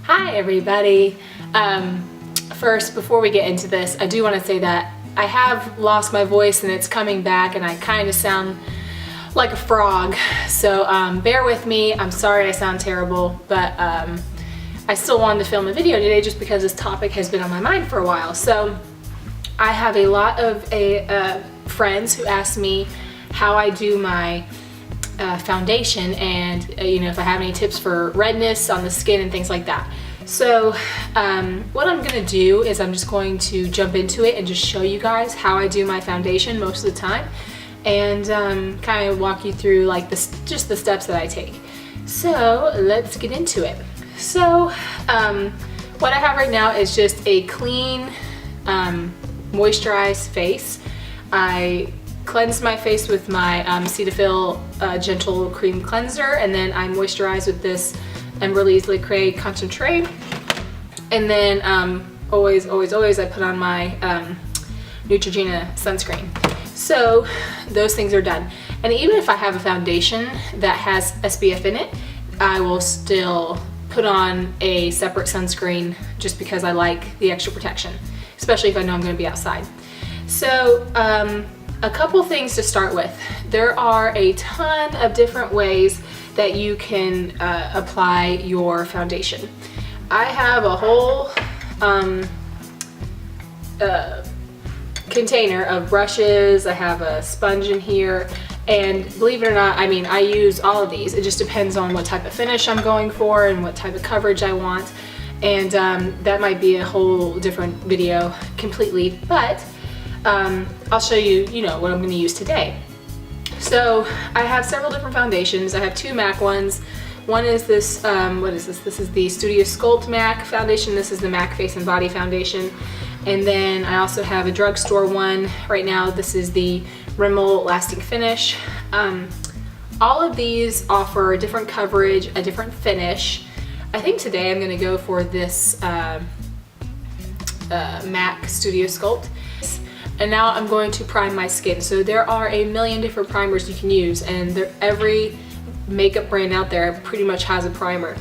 Hi everybody. First, before we get into this, I do want to say that I have lost my voice and it's coming back and I kind of sound like a frog. So bear with me. I'm sorry I sound terrible, but I still wanted to film a video today just because this topic has been on my mind for a while. So I have a lot of friends who ask me how I do my foundation and if I have any tips for redness on the skin and things like that. So what I'm gonna do is I'm just going to jump into it and just show you guys how I do my foundation most of the time and kind of walk you through like just the steps that I take. So let's get into it. So what I have right now is just a clean moisturized face. I cleanse my face with my Cetaphil Gentle Cream Cleanser, and then I moisturize with this Embryolisse Lecrae Concentrate, and then always I put on my Neutrogena sunscreen. So those things are done. And even if I have a foundation that has SPF in it, I will still put on a separate sunscreen just because I like the extra protection, especially if I know I'm going to be outside. So a couple things to start with. There are a ton of different ways that you can apply your foundation. I have a whole container of brushes. I have a sponge in here, and believe it or not, I mean, I use all of these. It just depends on what type of finish I'm going for and what type of coverage I want, and that might be a whole different video completely, but I'll show you, what I'm going to use today. So I have several different foundations. I have two MAC ones. One is this, what is this? This is the Studio Sculpt MAC foundation. This is the MAC Face and Body foundation. And then I also have a drugstore one. Right now this is the Rimmel Lasting Finish. All of these offer a different coverage, a different finish. I think today I'm going to go for this MAC Studio Sculpt. And now I'm going to prime my skin. So there are a million different primers you can use, and every makeup brand out there pretty much has a primer.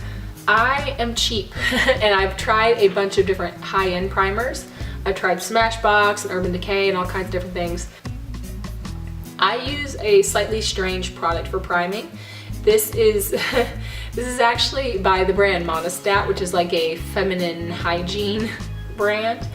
I am cheap and I've tried a bunch of different high-end primers. I've tried Smashbox and Urban Decay and all kinds of different things. I use a slightly strange product for priming. This is actually by the brand Monistat, which is like a feminine hygiene brand.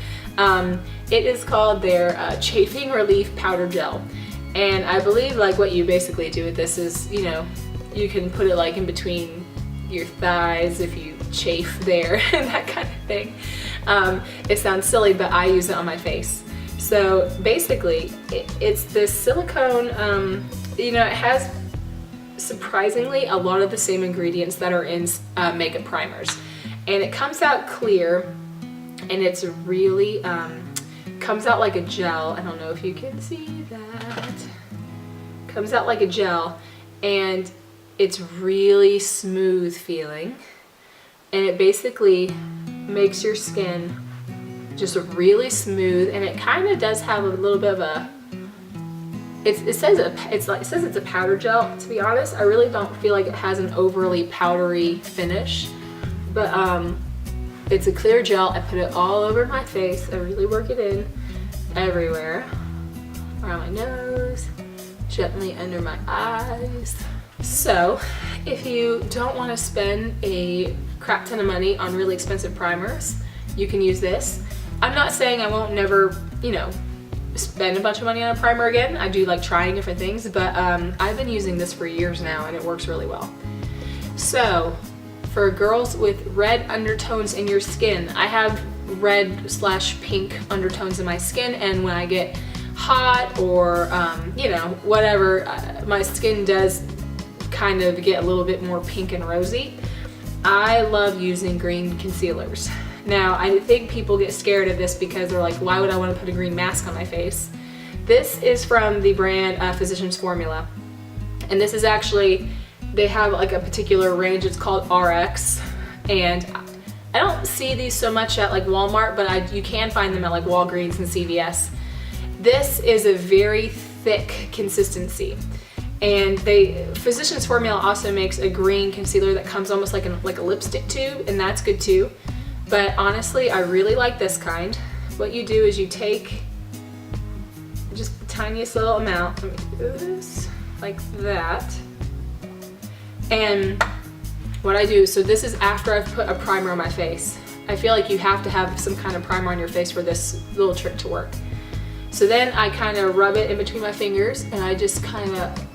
It is called their Chafing Relief Powder Gel, and I believe like what you basically do with this is, you can put it like in between your thighs if you chafe there and that kind of thing. It sounds silly, but I use it on my face. So basically it's this silicone, it has surprisingly a lot of the same ingredients that are in makeup primers, and it comes out clear, and it's really comes out like a gel. I don't know if you can see that. Comes out like a gel, and it's really smooth feeling, and it basically makes your skin just really smooth, and it kind of does have a little bit of a, it says it's a powder gel. To be honest, I really don't feel like it has an overly powdery finish, but it's a clear gel. I put it all over my face. I really work it in everywhere. Around my nose, gently under my eyes. So if you don't want to spend a crap ton of money on really expensive primers, you can use this. I'm not saying I won't never, spend a bunch of money on a primer again. I do like trying different things, but I've been using this for years now and it works really well. So for girls with red undertones in your skin, I have red/pink undertones in my skin, and when I get hot or whatever, my skin does kind of get a little bit more pink and rosy. I love using green concealers. Now I think people get scared of this because they're like, why would I want to put a green mask on my face? This is from the brand Physicians Formula, and this is actually, they have like a particular range. It's called RX, and I don't see these so much at like Walmart, but you can find them at like Walgreens and CVS. This is a very thick consistency, And Physicians Formula also makes a green concealer that comes almost like a lipstick tube, and that's good too. But honestly, I really like this kind. What you do is you take just the tiniest little amount, let me do this, like that. And what I do, so this is after I've put a primer on my face. I feel like you have to have some kind of primer on your face for this little trick to work. So then I kind of rub it in between my fingers, and I just kind of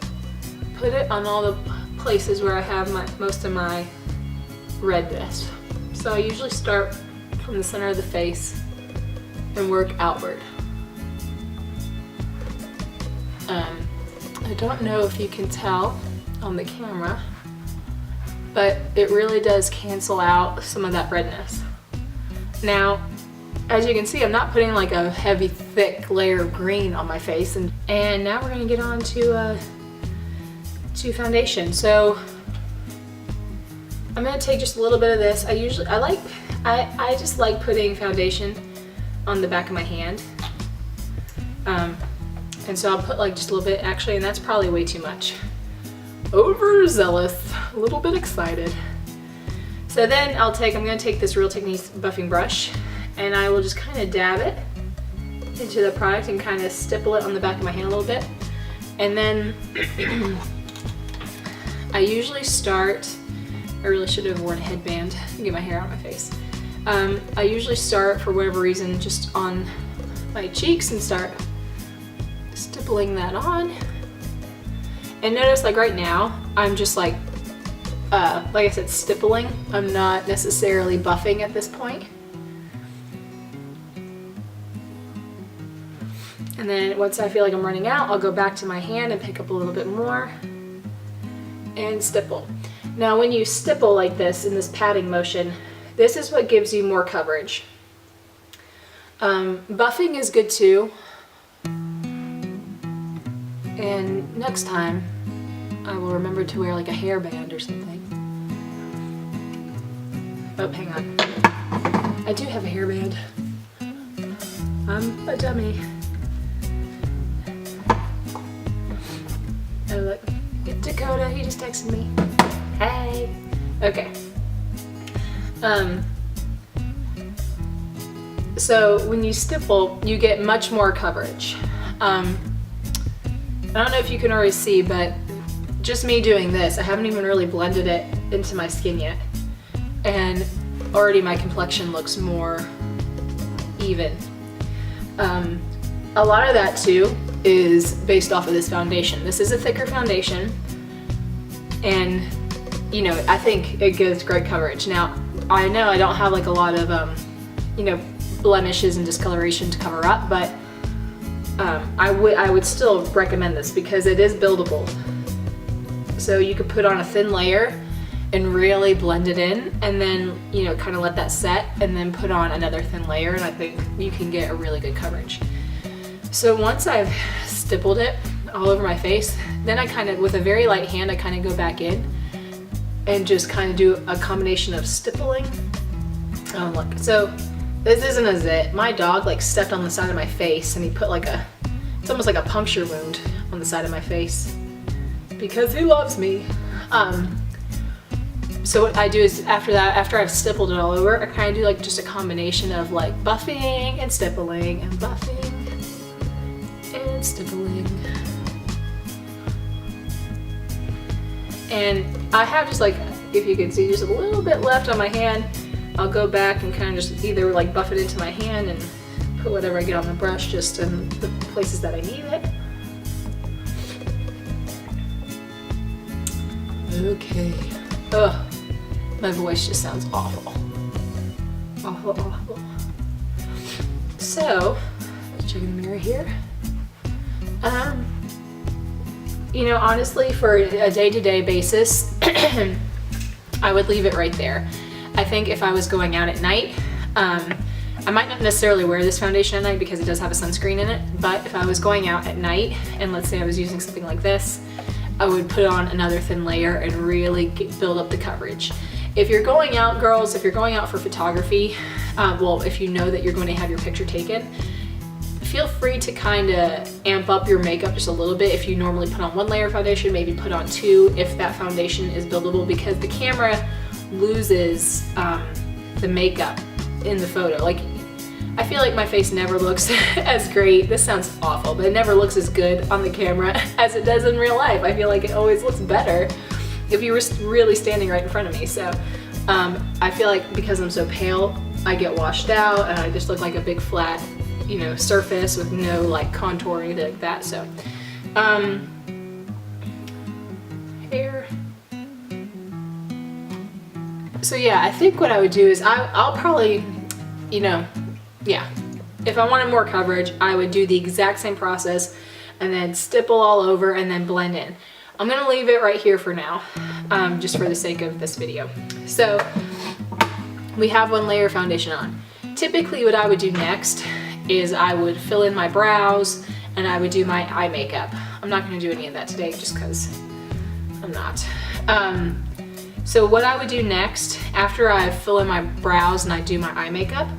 put it on all the places where I have most of my redness. So I usually start from the center of the face and work outward. I don't know if you can tell on the camera, but it really does cancel out some of that redness. Now, as you can see, I'm not putting like a heavy, thick layer of green on my face, and now we're gonna get on to foundation. So I'm gonna take just a little bit of this. I just like putting foundation on the back of my hand. And so I'll put like just a little bit actually, and that's probably way too much. Overzealous, a little bit excited. So then I'm gonna take this Real Techniques buffing brush, and I will just kind of dab it into the product and kind of stipple it on the back of my hand a little bit. And then I usually start, I really should have worn a headband to get my hair out of my face. I usually start, for whatever reason, just on my cheeks and start stippling that on. And notice, like right now, I'm just like I said, stippling. I'm not necessarily buffing at this point. And then once I feel like I'm running out, I'll go back to my hand and pick up a little bit more and stipple. Now when you stipple like this in this patting motion, this is what gives you more coverage. Buffing is good too. And next time, I will remember to wear like a hairband or something. Oh, hang on. I do have a hairband. I'm a dummy. Oh look, it's Dakota, he just texted me. Hey. Okay. So when you stipple, you get much more coverage. I don't know if you can already see, but just me doing this, I haven't even really blended it into my skin yet. And already my complexion looks more even. A lot of that too is based off of this foundation. This is a thicker foundation, and you know, I think it gives great coverage. Now, I know I don't have like a lot of you know, blemishes and discoloration to cover up, but I would still recommend this because it is buildable. So you could put on a thin layer and really blend it in, and then, you know, kind of let that set, and then put on another thin layer, and I think you can get a really good coverage. So once I've stippled it all over my face, then I kind of, with a very light hand, I kind of go back in and just kind of do a combination of stippling. Oh look, so this isn't a zit. My dog like stepped on the side of my face, and he put like it's almost like a puncture wound on the side of my face because he loves me. So what I do is after that, after I've stippled it all over, I kind of do like just a combination of like buffing and stippling and buffing and stippling. And I have just like, if you can see, just a little bit left on my hand. I'll go back and kind of just either like buff it into my hand and put whatever I get on the brush just in the places that I need it. Okay. Ugh, my voice just sounds awful. Awful, awful. So, let's check in the mirror here. You know, honestly, for a day-to-day basis, I would leave it right there. I think if I was going out at night, I might not necessarily wear this foundation at night because it does have a sunscreen in it, but if I was going out at night, and let's say I was using something like this, I would put on another thin layer and really build up the coverage. If you're going out, girls, if you're going out for photography, well, if you know that you're going to have your picture taken, feel free to kind of amp up your makeup just a little bit. If you normally put on 1 layer of foundation, maybe put on 2 if that foundation is buildable, because the camera loses the makeup in the photo. Like, I feel like my face never looks as great. This sounds awful, but it never looks as good on the camera as it does in real life. I feel like it always looks better if you were really standing right in front of me. So I feel like because I'm so pale, I get washed out and I just look like a big flat, you know, surface with no like contour or anything like that. So hair. So yeah, I think what I would do is I'll probably, you know, yeah, if I wanted more coverage, I would do the exact same process and then stipple all over and then blend in. I'm gonna leave it right here for now, just for the sake of this video. So we have 1 layer of foundation on. Typically what I would do next is I would fill in my brows and I would do my eye makeup. I'm not gonna do any of that today just because I'm not. So what I would do next, after I fill in my brows and I do my eye makeup,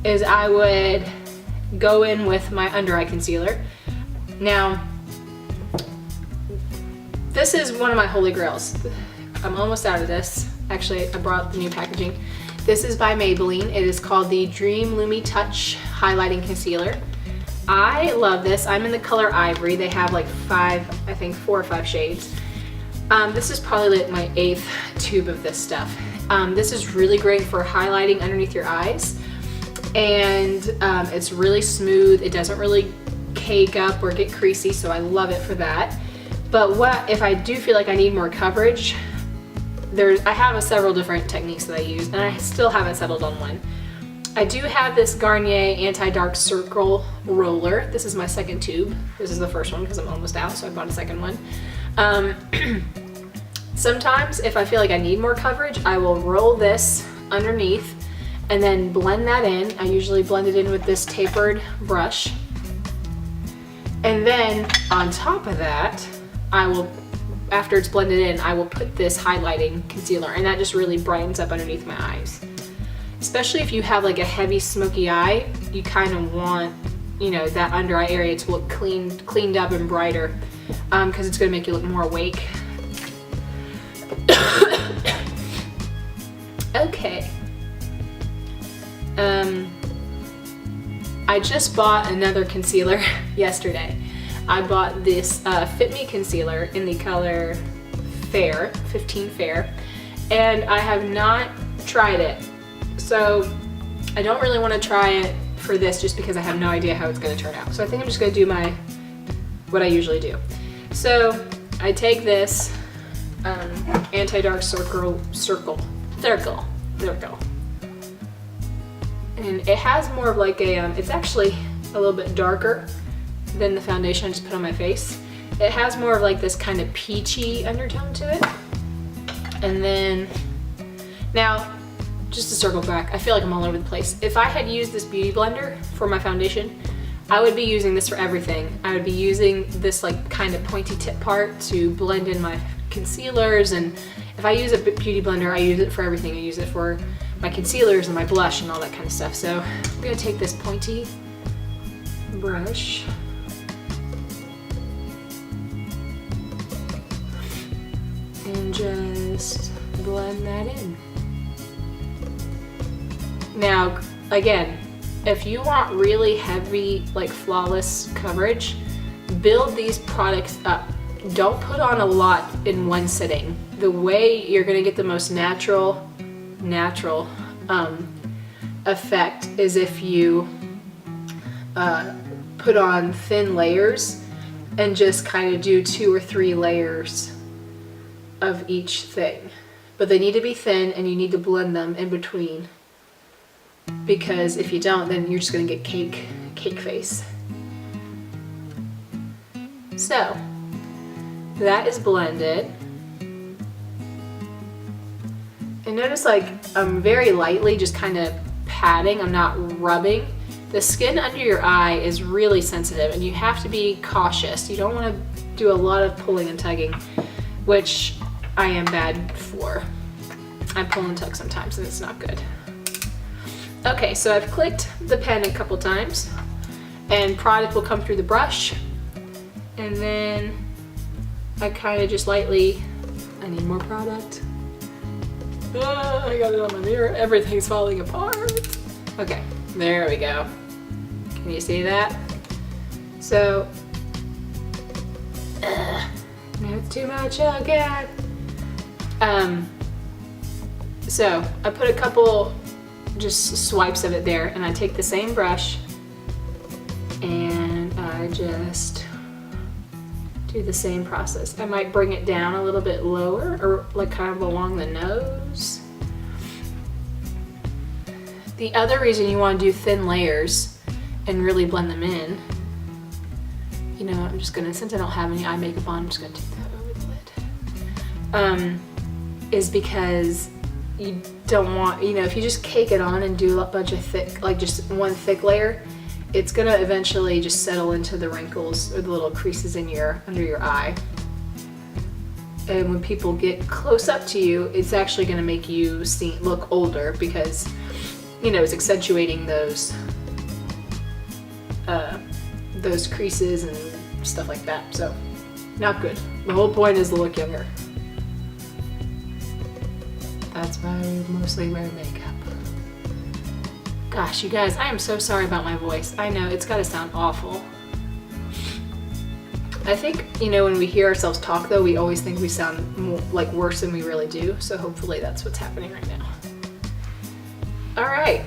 is I would go in with my under eye concealer. Now, this is one of my holy grails. I'm almost out of this. Actually, I brought the new packaging. This is by Maybelline. It is called the Dream Lumi Touch Highlighting Concealer. I love this. I'm in the color Ivory. They have like 4 or 5 shades. This is probably like my 8th tube of this stuff. This is really great for highlighting underneath your eyes. And it's really smooth. It doesn't really cake up or get creasy, so I love it for that. But what if I do feel like I need more coverage? I have several different techniques that I use, and I still haven't settled on one. I do have this Garnier Anti-Dark Circle Roller. This is my 2nd tube. This is the first one because I'm almost out, so I bought a 2nd one. Sometimes if I feel like I need more coverage, I will roll this underneath and then blend that in. I usually blend it in with this tapered brush. And then on top of that, I will, after it's blended in, I will put this highlighting concealer, and that just really brightens up underneath my eyes. Especially if you have like a heavy smoky eye, you kind of want, you know, that under eye area to look cleaned up and brighter, because it's going to make you look more awake. Okay. I just bought another concealer yesterday. I bought this Fit Me concealer in the color Fair, 15 Fair, and I have not tried it. So I don't really want to try it for this just because I have no idea how it's going to turn out. So I think I'm just going to do what I usually do. So I take this Anti-Dark Circle, and it has more of like a, it's actually a little bit darker than the foundation I just put on my face. It has more of like this kind of peachy undertone to it. And then, now, just to circle back, I feel like I'm all over the place. If I had used this beauty blender for my foundation, I would be using this for everything. I would be using this like kind of pointy tip part to blend in my concealers, and if I use a beauty blender, I use it for everything. I use it for my concealers and my blush and all that kind of stuff. So I'm gonna take this pointy brush and just blend that in. Now, again, if you want really heavy, like flawless coverage, build these products up. Don't put on a lot in one sitting. The way you're gonna get the most natural effect is if you put on thin layers and just kind of do 2 or 3 layers of each thing. But they need to be thin, and you need to blend them in between, because if you don't, then you're just gonna get cake face. So that is blended. And notice like I'm very lightly just kind of patting, I'm not rubbing. The skin under your eye is really sensitive, and you have to be cautious. You don't want to do a lot of pulling and tugging, which I am bad for. I pull and tug sometimes and it's not good. Okay, so I've clicked the pen a couple times, and product will come through the brush, and then I kind of just lightly, I need more product. I got it on my mirror, everything's falling apart. Okay, there we go. Can you see that? So, no, it's too much again. So I put a couple just swipes of it there, and I take the same brush and I just do the same process. I might bring it down a little bit lower, or like kind of along the nose. The other reason you want to do thin layers and really blend them in, you know, I'm just gonna, since I don't have any eye makeup on, I'm just gonna take that over the lid, is because you don't want, you know, if you just cake it on and do a bunch of thick, like just one thick layer, it's gonna eventually just settle into the wrinkles or the little creases in under your eye. And when people get close up to you, it's actually gonna make you look older, because, you know, it's accentuating those creases and stuff like that. So, not good. The whole point is to look younger. That's why I mostly wear makeup. Gosh, you guys, I am so sorry about my voice. I know, it's gotta sound awful. I think, you know, when we hear ourselves talk though, we always think we sound more, like worse than we really do. So hopefully that's what's happening right now. All right,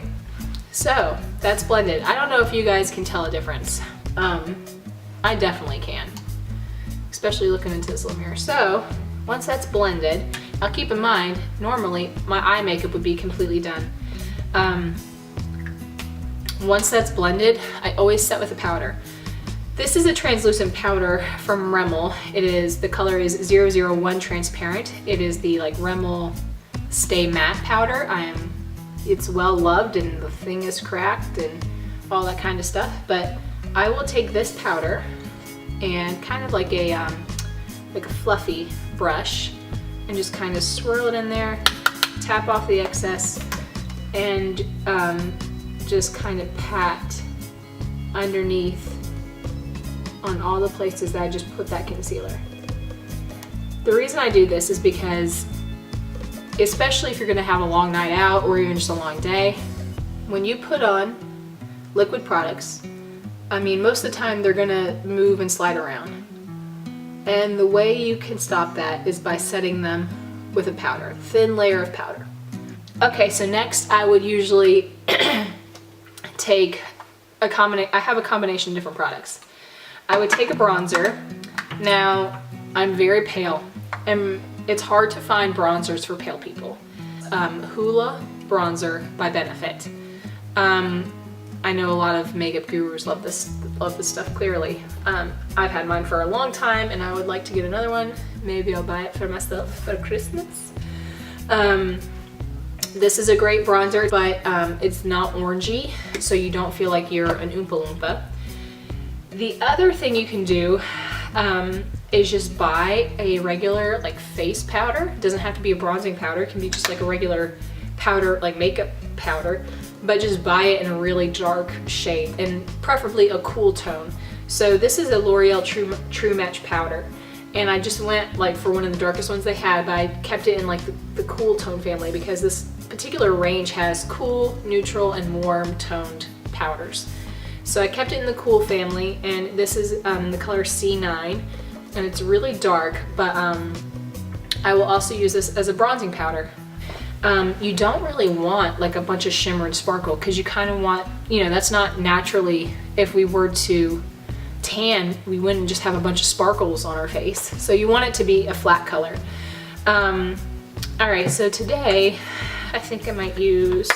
so that's blended. I don't know if you guys can tell a difference. I definitely can, especially looking into this little mirror. So once that's blended, now keep in mind, normally my eye makeup would be completely done. Once that's blended, I always set with a powder. This is a translucent powder from Rimmel. The color is 001 transparent. It is the like Rimmel Stay Matte powder. It's well loved and the thing is cracked and all that kind of stuff. But I will take this powder and kind of like a fluffy brush and just kind of swirl it in there, tap off the excess, and just kind of pat underneath on all the places that I just put that concealer. The reason I do this is because, especially if you're gonna have a long night out or even just a long day, when you put on liquid products, I mean, most of the time they're gonna move and slide around. And the way you can stop that is by setting them with a powder, thin layer of powder. Okay, so next I would usually take I have a combination of different products. I would take a bronzer. Now, I'm very pale, and it's hard to find bronzers for pale people. Hoola bronzer by Benefit. I know a lot of makeup gurus love this stuff, clearly. I've had mine for a long time and I would like to get another one. Maybe I'll buy it for myself for Christmas. This is a great bronzer, but it's not orangey, so you don't feel like you're an Oompa Loompa. The other thing you can do is just buy a regular like face powder. It doesn't have to be a bronzing powder, it can be just like a regular powder, like makeup powder, but just buy it in a really dark shade and preferably a cool tone. So this is a L'Oreal True Match powder, and I just went like for one of the darkest ones they had, but I kept it in like the cool tone family because this particular range has cool, neutral, and warm toned powders. So I kept it in the cool family, and this is the color C9, and it's really dark, but I will also use this as a bronzing powder. You don't really want like a bunch of shimmer and sparkle, because you kind of want, you know, that's not naturally, if we were to tan, we wouldn't just have a bunch of sparkles on our face. So you want it to be a flat color. All right, so today I think I might use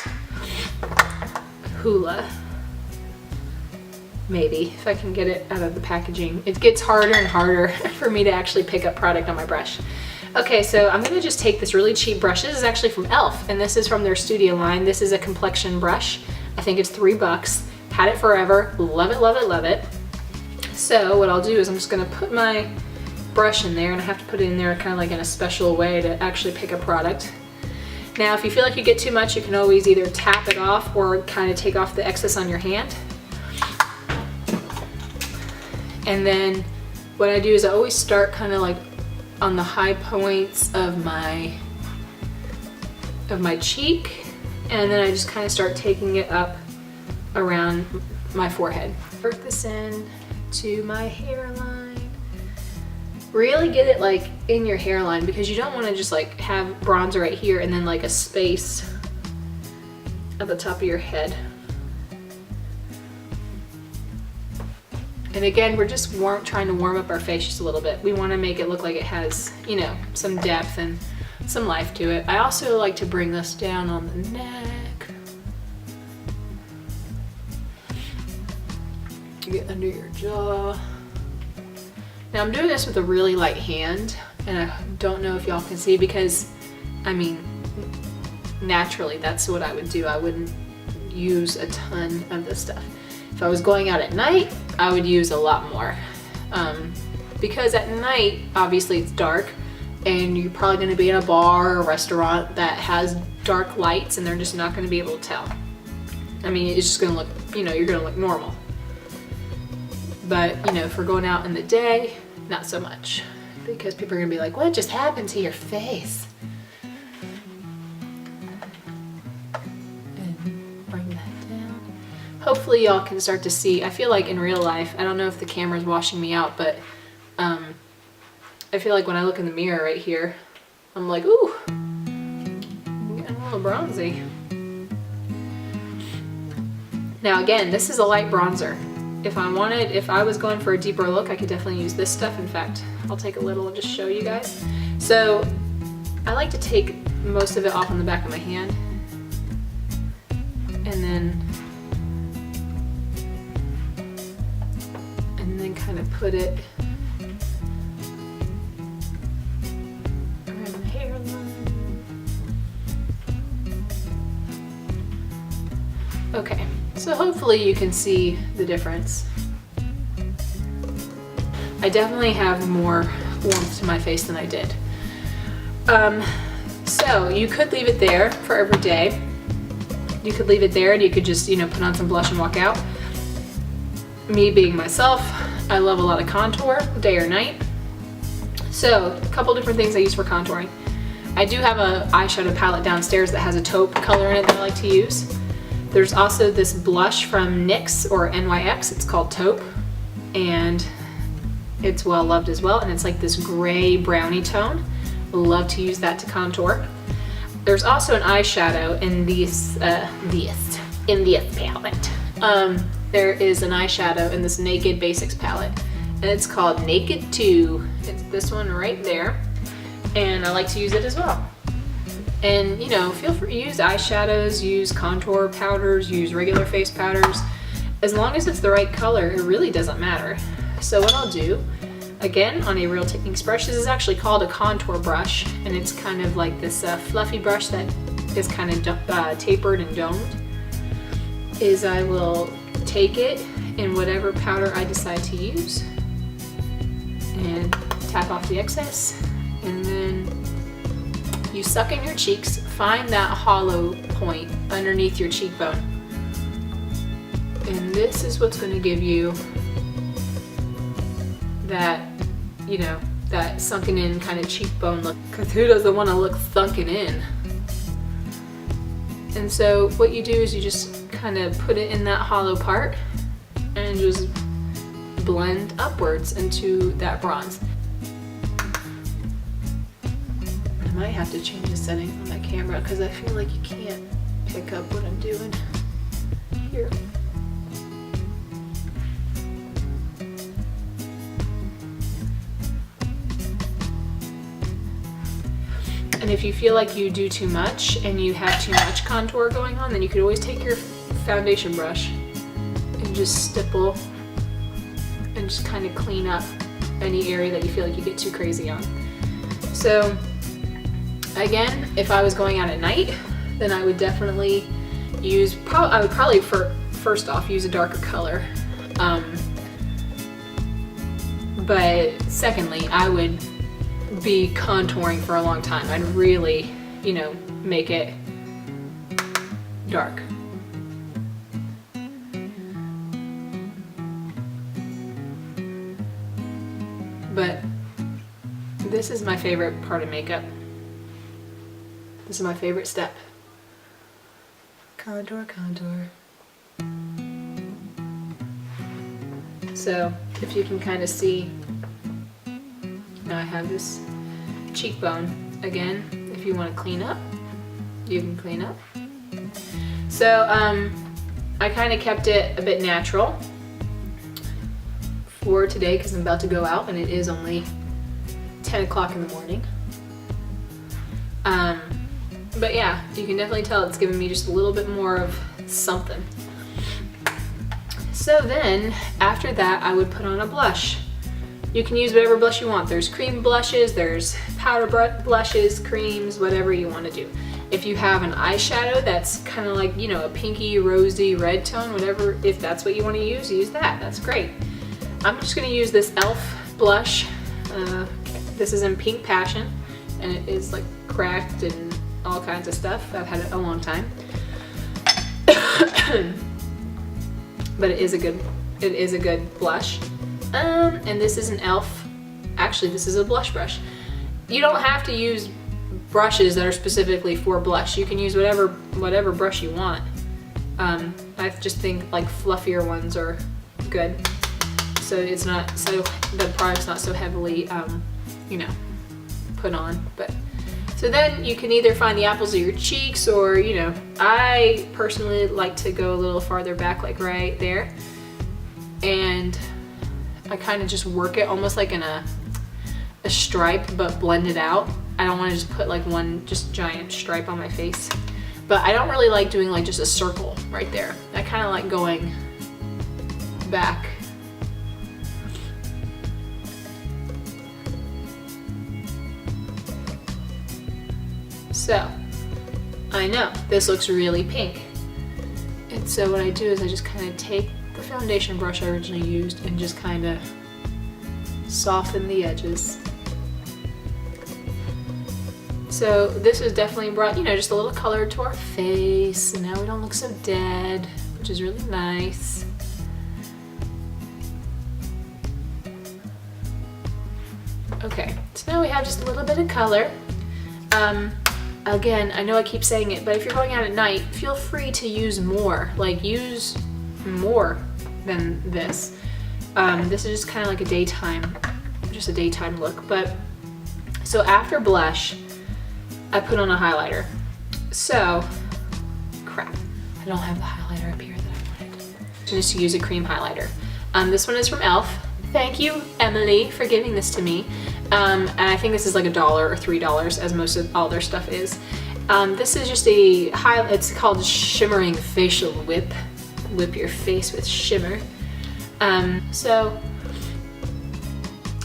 Hoola. Maybe, if I can get it out of the packaging. It gets harder and harder for me to actually pick up product on my brush. Okay, so I'm gonna just take this really cheap brush. This is actually from e.l.f. and this is from their Studio line. This is a complexion brush. I think it's $3. Had it forever, love it, love it, love it. So what I'll do is I'm just gonna put my brush in there, and I have to put it in there kind of like in a special way to actually pick up product. Now, if you feel like you get too much, you can always either tap it off or kind of take off the excess on your hand. And then what I do is I always start kind of like on the high points of my cheek, and then I just kind of start taking it up around my forehead. Work this in to my hairline. Really get it like in your hairline, because you don't want to just like have bronzer right here and then like a space at the top of your head. And again, we're just trying to warm up our face just a little bit. We want to make it look like it has, you know, some depth and some life to it. I also like to bring this down on the neck. Get under your jaw. Now I'm doing this with a really light hand, and I don't know if y'all can see, because, I mean, naturally that's what I would do. I wouldn't use a ton of this stuff. If I was going out at night, I would use a lot more. Because at night, obviously it's dark, and you're probably going to be in a bar or a restaurant that has dark lights, and they're just not going to be able to tell. I mean, it's just going to look, you know, you're going to look normal. But, you know, if we're going out in the day, not so much. Because people are going to be like, what just happened to your face? And bring that down. Hopefully y'all can start to see. I feel like in real life, I don't know if the camera's washing me out, but I feel like when I look in the mirror right here, I'm like, ooh, I'm getting a little bronzy. Now again, this is a light bronzer. If I was going for a deeper look, I could definitely use this stuff. In fact, I'll take a little and just show you guys. So I like to take most of it off on the back of my hand, and then kind of put it around the hairline. Okay. So hopefully you can see the difference. I definitely have more warmth to my face than I did. So you could leave it there for every day. You could leave it there and you could just, you know, put on some blush and walk out. Me being myself, I love a lot of contour, day or night. So a couple different things I use for contouring. I do have an eyeshadow palette downstairs that has a taupe color in it that I like to use. There's also this blush from NYX or NYX, it's called Taupe, and it's well loved as well, and it's like this gray brownie tone. Love to use that to contour. There's also an eyeshadow in this palette. There is an eyeshadow in this Naked Basics palette, and it's called Naked 2. It's this one right there, and I like to use it as well. And, you know, feel free to use eyeshadows, use contour powders, use regular face powders. As long as it's the right color, it really doesn't matter. So what I'll do, again, on a Real Techniques brush, this is actually called a contour brush, and it's kind of like this fluffy brush that is kind of tapered and domed, is I will take it in whatever powder I decide to use and tap off the excess, and then you suck in your cheeks, find that hollow point underneath your cheekbone. And this is what's going to give you that, you know, that sunken in kind of cheekbone look. Because who doesn't want to look sunken in? And so what you do is you just kind of put it in that hollow part and just blend upwards into that bronze. I might have to change the settings on my camera because I feel like you can't pick up what I'm doing here. And if you feel like you do too much and you have too much contour going on, then you could always take your foundation brush and just stipple and just kind of clean up any area that you feel like you get too crazy on. So again, if I was going out at night, then I would definitely use, I would probably first off use a darker color. But secondly, I would be contouring for a long time. I'd really, you know, make it dark. but this is my favorite part of makeup. This is my favorite step. Contour, contour. So if you can kind of see, now I have this cheekbone. Again, if you want to clean up, you can clean up. So I kind of kept it a bit natural for today because I'm about to go out and it is only 10 o'clock in the morning. But yeah, you can definitely tell it's giving me just a little bit more of something. So then, after that, I would put on a blush. You can use whatever blush you want. There's cream blushes, there's powder blushes, creams, whatever you want to do. If you have an eyeshadow that's kind of like, you know, a pinky, rosy, red tone, whatever, if that's what you want to use that. That's great. I'm just going to use this e.l.f. blush. This is in Pink Passion, and it is like cracked and all kinds of stuff. I've had it a long time. But it is a good blush. And this is an e.l.f. Actually, this is a blush brush. You don't have to use brushes that are specifically for blush. You can use whatever brush you want. I just think like fluffier ones are good. So it's not so, the product's not so heavily, you know, put on. But so then you can either find the apples of your cheeks, or, you know, I personally like to go a little farther back, like right there. And I kind of just work it almost like in a stripe, but blend it out. I don't want to just put like one just giant stripe on my face. But I don't really like doing like just a circle right there. I kind of like going back. So, I know, this looks really pink. And so what I do is I just kind of take the foundation brush I originally used and just kind of soften the edges. So this has definitely brought, you know, just a little color to our face, and now we don't look so dead, which is really nice. Okay, so now we have just a little bit of color. Again, I know I keep saying it, but if you're going out at night, feel free to use more. Like, use more than this. This is just kind of like a daytime look. But so after blush, I put on a highlighter. So, crap, I don't have the highlighter up here that I wanted. Just use a cream highlighter. This one is from e.l.f. Thank you, Emily, for giving this to me. And I think this is like $1 or $3, as most of all their stuff is. This is just it's called Shimmering Facial Whip. Whip your face with shimmer. So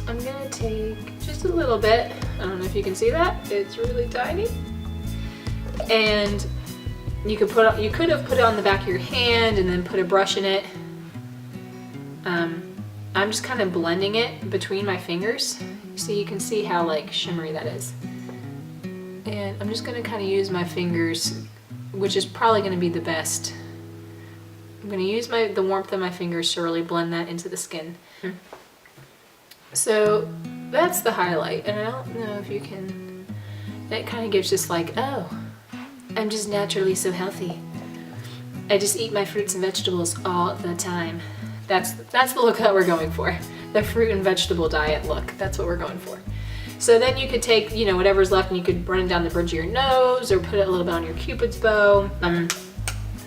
I'm gonna take just a little bit. I don't know if you can see that. It's really tiny. And you could have put it on the back of your hand and then put a brush in it. I'm just kind of blending it between my fingers. So you can see how like shimmery that is. And I'm just gonna kind of use my fingers, which is probably gonna be the best. I'm gonna use the warmth of my fingers to really blend that into the skin. So that's the highlight, and I don't know if you can, it kind of gives just like, oh, I'm just naturally so healthy. I just eat my fruits and vegetables all the time. That's the look that we're going for. The fruit and vegetable diet look. That's what we're going for. So then you could take, you know, whatever's left and you could run it down the bridge of your nose or put it a little bit on your Cupid's bow. And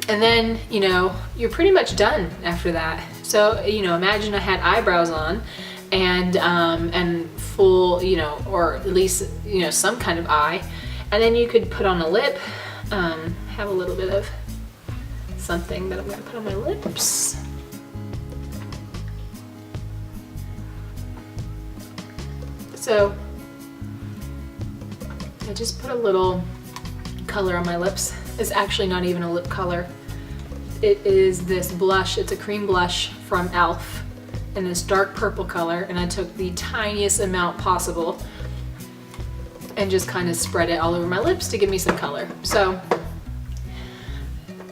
then, you know, you're pretty much done after that. So, you know, imagine I had eyebrows on and full, you know, or at least, you know, some kind of eye. And then you could put on a lip, have a little bit of something that I'm gonna put on my lips. So I just put a little color on my lips. It's actually not even a lip color. It is this blush. It's a cream blush from e.l.f. in this dark purple color, and I took the tiniest amount possible and just kind of spread it all over my lips to give me some color. So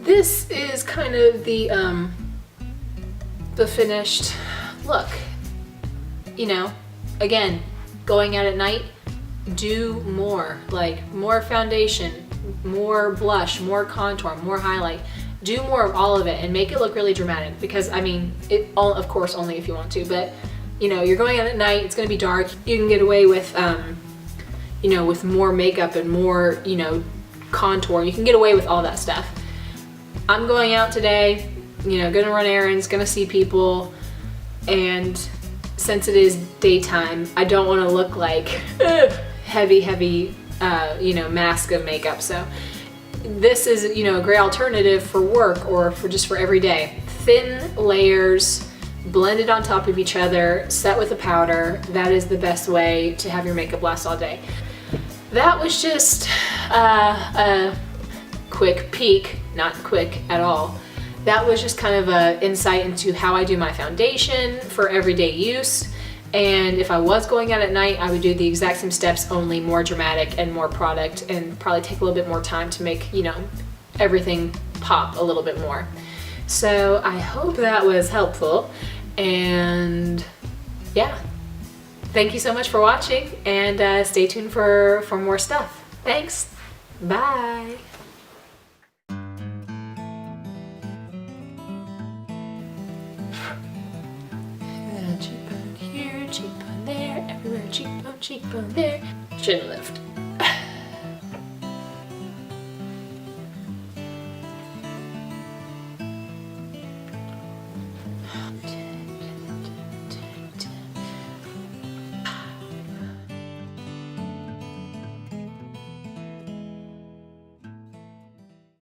this is kind of the finished look. You know, again, going out at night, do more. Like more foundation, more blush, more contour, more highlight. Do more of all of it and make it look really dramatic, because I mean, of course only if you want to, but you know, you're going out at night, it's gonna be dark. You can get away with, you know, with more makeup and more, you know, contour. You can get away with all that stuff. I'm going out today, you know, gonna run errands, gonna see people, and since it is daytime, I don't wanna look like heavy, you know, mask of makeup. So this is, you know, a great alternative for work or for just for every day. Thin layers, blended on top of each other, set with a powder. That is the best way to have your makeup last all day. That was just a quick peek, not quick at all. That was just kind of an insight into how I do my foundation for everyday use. And if I was going out at night, I would do the exact same steps, only more dramatic and more product, and probably take a little bit more time to make, you know, everything pop a little bit more. So I hope that was helpful, and yeah, thank you so much for watching, and stay tuned for more stuff. Thanks, bye. Cheekbone here, cheekbone there, everywhere, cheekbone, cheekbone there. Chin lift.